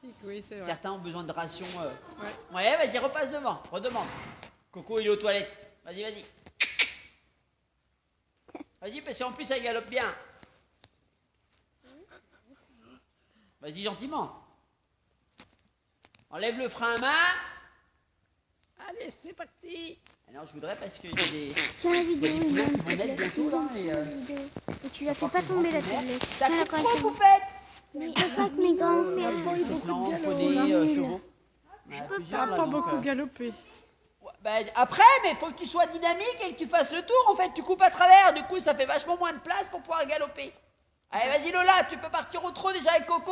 pratique, oui, c'est vrai. Certains ont besoin de rations. Ouais, vas-y, repasse devant. Redemande. Coco, il est aux toilettes. Vas-y, vas-y. Vas-y, parce qu'en plus, ça galope bien. Vas-y, gentiment. Enlève le frein à main. Allez, c'est parti. Alors, je voudrais parce que j'ai des... Tiens la vidéo, Il y a des Iman, poulettes qui vont naître bientôt, là, tiens la vidéo. Et tu la fais crois pas que tomber la je vais tablette. Ça Tiens la fait trop, correction. poupette. Mais pas avec mes gants. Non, poney, chevaux. Ça n'a pas beaucoup galopé. Après, mais il faut que tu sois dynamique et que tu fasses le tour. En fait, tu coupes à travers. Du coup, ça fait vachement moins de place pour pouvoir galoper. Allez, vas-y, Lola, tu peux partir au trot déjà avec Coco.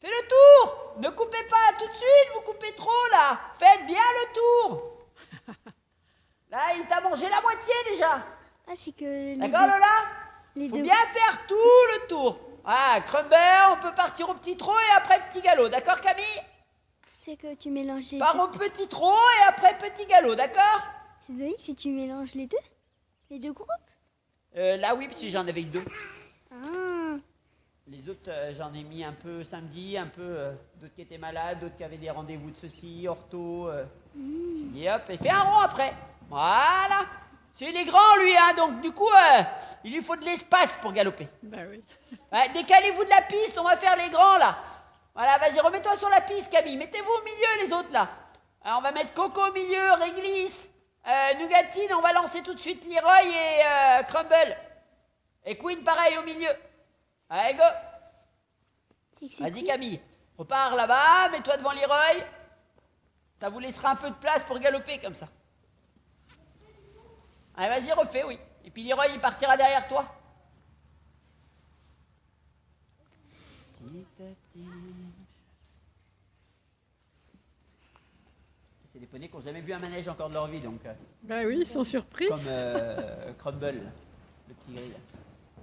Fais le tour. Ne coupez pas tout de suite, vous coupez trop là. Faites bien le tour. Là, il t'a mangé la moitié déjà. Ah, c'est que les D'accord, deux... Lola? Les Faut deux... bien faire tout le tour. Ah, Crumble, on peut partir au petit trot et après petit galop. D'accord, Camille? C'est que tu mélanges les Pars deux. au petit trot et après petit galop, d'accord? C'est logique si tu mélanges les deux? Les deux groupes? Là, oui, parce que j'en avais que 2. Ah, Les autres, j'en ai mis un peu samedi, un peu d'autres qui étaient malades, d'autres qui avaient des rendez-vous de ceci, ortho. J'ai dit hop, et fais un rond après. Voilà. C'est les grands, lui, hein, donc du coup, il lui faut de l'espace pour galoper. Ben oui. Ouais, décalez-vous de la piste, on va faire les grands, là. Voilà, vas-y, remets-toi sur la piste, Camille. Mettez-vous au milieu, les autres, là. Alors, on va mettre Coco au milieu, Réglisse, Nougatine, on va lancer tout de suite Leroy et Crumble. Et Queen, pareil, au milieu. Allez, go. c'est que c'est Vas-y, cool. Camille. Repars là-bas, mets-toi devant Leroy. Ça vous laissera un peu de place pour galoper, comme ça. Allez, vas-y, refais, oui. Et puis Leroy, il partira derrière toi. Petit à petit. C'est des poneys qui n'ont jamais vu un manège encore de leur vie, donc... Ben oui, ils sont surpris. comme Crumble, le petit gris.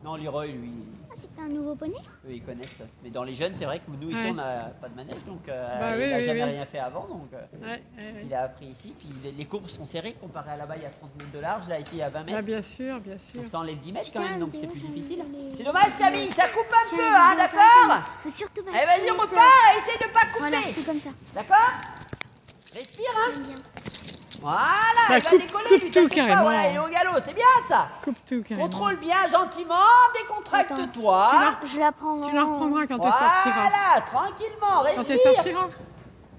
Non, Leroy, lui, Ah, c'est un nouveau poney? eux, ils connaissent. Mais dans les jeunes, c'est vrai que nous, ici, Ouais. on n'a pas de manège, donc oui, il n'a oui, jamais oui. rien fait avant, donc Ouais. il a appris ici. Puis les courbes sont serrées, comparé à là-bas, il y a 30 mètres de large, là, ici, il y a 20 mètres. Ben, bien sûr, bien sûr. Donc ça enlève 10 mètres Tiens, quand même, donc Théo, c'est plus j'en ai difficile. donné. C'est dommage, Camille, ça coupe un Tiens, peu, la hein, vidéo, d'accord? Faut surtout pas... Allez, vas-y, on mettre, repart, essaye de pas couper, Voilà, c'est comme ça. d'accord? Respire, hein. J'aime bien. Voilà, Ça il va coupe- décoller, coupe lui, tout t'inquiète pas, carrément. voilà, il est au galop, c'est bien ça. Coupe tout carrément. Contrôle bien gentiment, décontracte-toi. Je la prends Tu la reprendras quand elle sortira. Voilà, tranquillement, Quand elle respire. sortira.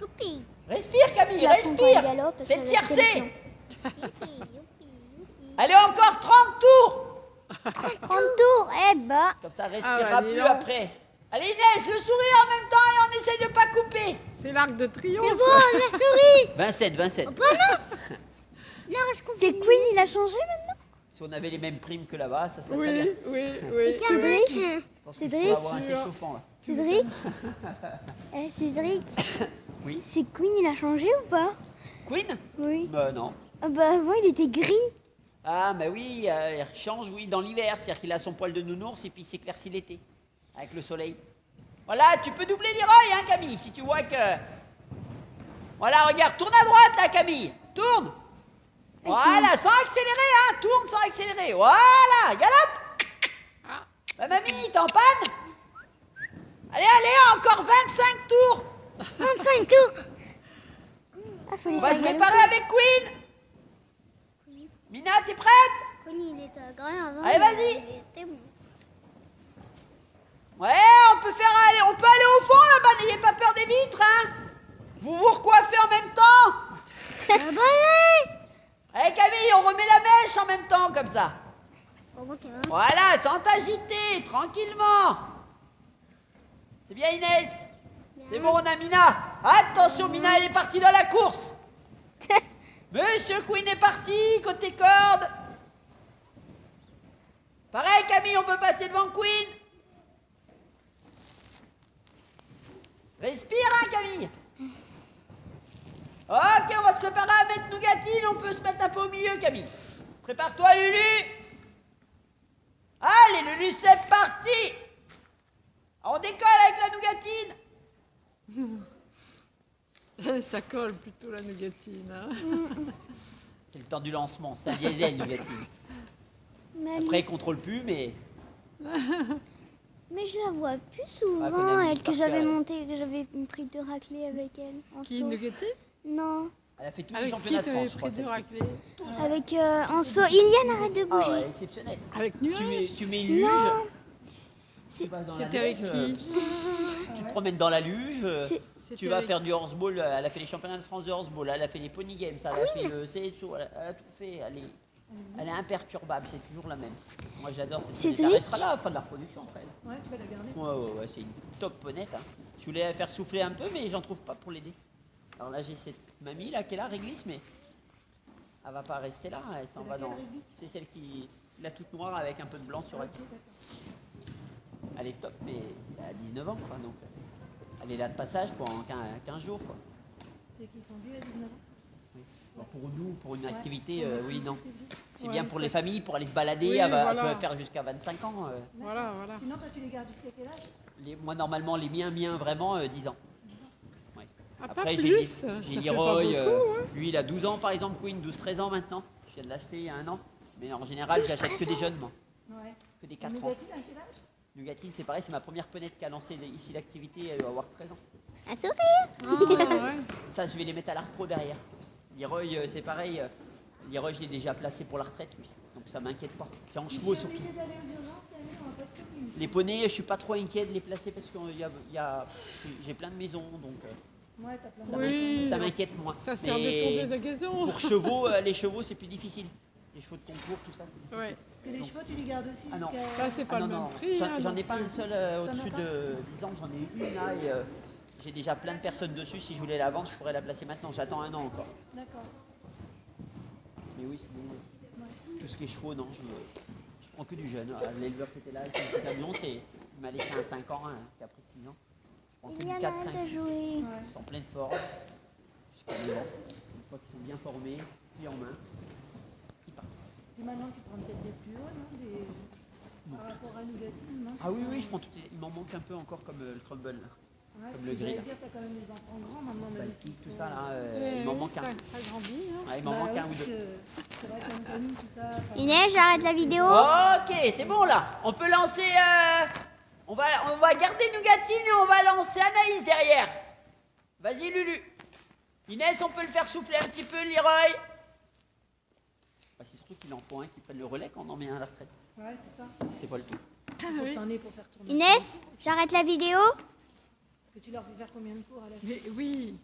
Youpi. Respire, Camille, Je la prends pas au respire. galop parce C'est qu'elle le va couper tiercé. le plan. Youpi, youpi, youpi. Allez, encore 30 tours. 30 tours, eh bah. Comme ça, Ah respirera bah, dis plus donc. après. Allez, Inès, le sourire en même temps et on essaye de pas couper. C'est l'arc de triomphe. C'est bon, la souris. 27, 27. Non, c'est Queen, il a changé maintenant? Si on avait les mêmes primes que là-bas, ça serait très Oui, bien. oui. Cédric? Je pense qu'il Cédric, faut avoir un assez sûr. chauffant, là. Cédric? Cédric? Oui. C'est Queen, il a changé ou pas? Queen? Oui. Non. Ah bah avant, il était gris. Ah, bah oui, il change, oui, dans l'hiver. C'est-à-dire qu'il a son poil de nounours et puis il s'éclaircit l'été, avec le soleil. Voilà, tu peux doubler Leroy, hein, Camille, si tu vois que... Voilà, regarde, tourne à droite, là, Camille. Tourne. Voilà, sans accélérer, hein, tourne sans accélérer. Voilà, galope. Ah. Bah, mamie, t'es en panne? Allez, encore 25 tours. 25 tours. Ah, faut les On va faire se galoper. préparer avec Queen. Mina, t'es prête? Queen, il était grand avant. Allez, vas-y. Il était bon. Ouais, on peut aller au fond là-bas, n'ayez pas peur des vitres, hein. Vous vous recoiffez en même temps. Ah bah ouais. Allez, Camille, on remet la mèche en même temps, comme ça. Bon, ok, hein. Voilà, sans t'agiter, tranquillement. C'est bien, Inès? C'est bon, on a Mina. Attention, Mina, elle est partie dans la course. Monsieur Queen est parti, côté corde. Pareil, Camille, on peut passer devant Queen. Respire, hein, Camille. Ok, on va se préparer à mettre Nougatine. On peut se mettre un peu au milieu, Camille. Prépare-toi, Lulu. Allez, Lulu, c'est parti. On décolle avec la Nougatine. Ça colle plutôt la nougatine. Hein. C'est le temps du lancement, c'est un diesel, Nougatine. Mais Après, il contrôle plus, mais... Mais je la vois plus Ah, souvent, qu'on a mis elle que par j'avais cœur. montée, que j'avais pris de raclée avec elle en Qui, saut. Nugatti? Non, Elle a fait tous les Avec qui championnats de t'avais France, je crois, pris de celle-ci. raclée? avec en saut. Iliane, arrête de Ah bouger. ouais, exceptionnel. Avec Nuage? Tu mets une luge. Non. Tu vas dans la C'était avec neige, qui? tu te promènes dans la luge. C'est- Tu C'était vas avec- faire du horseball. Elle a fait les championnats de France de horseball. Elle a fait les pony games. Elle a fait le CSO. Elle a tout fait. Elle est imperturbable. C'est toujours la même. Moi, j'adore cette C'est ponette. Elle triste. restera là. Elle fera de la reproduction après. Ouais, tu vas la garder. Ouais, c'est une top ponette. Hein. Je voulais la faire souffler un peu, mais j'en trouve pas pour l'aider. Alors là, j'ai cette mamie là qui est là, réglisse, mais elle va pas rester là. Elle s'en va dans. C'est celle qui. La toute noire avec un peu de blanc sur elle. Elle est top, mais elle a 19 ans, quoi. Donc, elle est là de passage pendant 15 jours, quoi. C'est qu'ils sont vieux à 19 ans. Bon, pour nous, pour une activité, oui, non. C'est Ouais, bien pour ça- les familles, pour aller se balader. Oui, elle voilà. peut faire jusqu'à 25 ans. Voilà, voilà. Sinon, toi, tu les gardes jusqu'à quel âge? Moi, normalement, les miens, vraiment, 10 ans. Ouais. Ah, pas Après, plus, j'ai ça fait Leroy, pas beaucoup, hein. lui, il a 12 ans, par exemple, Queen, 12-13 ans maintenant. Je viens de l'acheter il y a un an. Mais en général, 12, j'achète que 13 des ans. jeunes, moi. Ouais. Que des Et 4 ans. Nougatine, à quel âge? Nugatine, c'est pareil, c'est ma première ponette qui a lancé ici l'activité, elle doit avoir 13 ans. Un sourire. Ah, ouais. Ça, je vais les mettre à la repro derrière. Leroy, c'est pareil. Leroy, je l'ai déjà placé pour la retraite, lui. Donc ça m'inquiète pas. C'est en chevaux Je suis surtout. obligée d'aller aux urgences, et aller, on va pas te couper. Les poneys, je suis pas trop inquiet de les placer parce que j'ai plein de maisons, donc Ouais, t'as plein ça de... Oui. ça m'inquiète moins. Ça sert de Mais tondeuse à gazon. pour chevaux, les chevaux, c'est plus difficile. Les chevaux de concours, tout ça. Ouais. Et les chevaux, tu les gardes aussi Ah non. jusqu'à... Ça, c'est pas Ah le non, même non, prix. hein, j'en ai donc, pas un seul au-dessus T'en as de 10 ans, j'en ai une là et j'ai déjà plein de personnes dessus. Si je voulais la vendre, je pourrais la placer maintenant. J'attends un an encore. D'accord. Mais oui, sinon, tout ce qui est chevaux, non, je prends que du jeune. L'éleveur qui était là, avec le petit camion, il m'a laissé un 5 ans, qui a pris 6 ans. Je prends que du Iliane, 4, 5, arrête de 6. jouer. Ils sont en pleine forme, jusqu'à 9 ans. Une fois qu'ils sont bien formés, pris en main, ils partent. Et maintenant, tu prends peut-être des plus hauts, non? Par rapport à Nougatine, non? Ah oui, oui, je prends toutes les... Il m'en manque un peu encore comme le crumble, là. Ouais, comme le j'allais grill. dire, t'as quand même des enfants grands maintenant. même Baltique, qui tout sont- ça, là, ouais, il m'en manque un. Ça grandit. Hein. Ouais, il m'en Bah manque oui, un ou parce deux. que C'est vrai qu'en famille, tout ça... enfin, Inès, j'arrête la vidéo. Ok, c'est bon là. On peut lancer. On va garder Nougatine et on va lancer Anaïs derrière. Vas-y, Lulu. Inès, on peut le faire souffler un petit peu, Leroy. Bah, c'est surtout qu'il en faut un qui prenne le relais quand on en met un à la retraite. Ouais, c'est ça. C'est pas le tout. Ah, Faut oui. que t'en aies pour faire tourner. Inès, j'arrête la vidéo. Que tu leur fais faire combien de cours à la suite? Oui.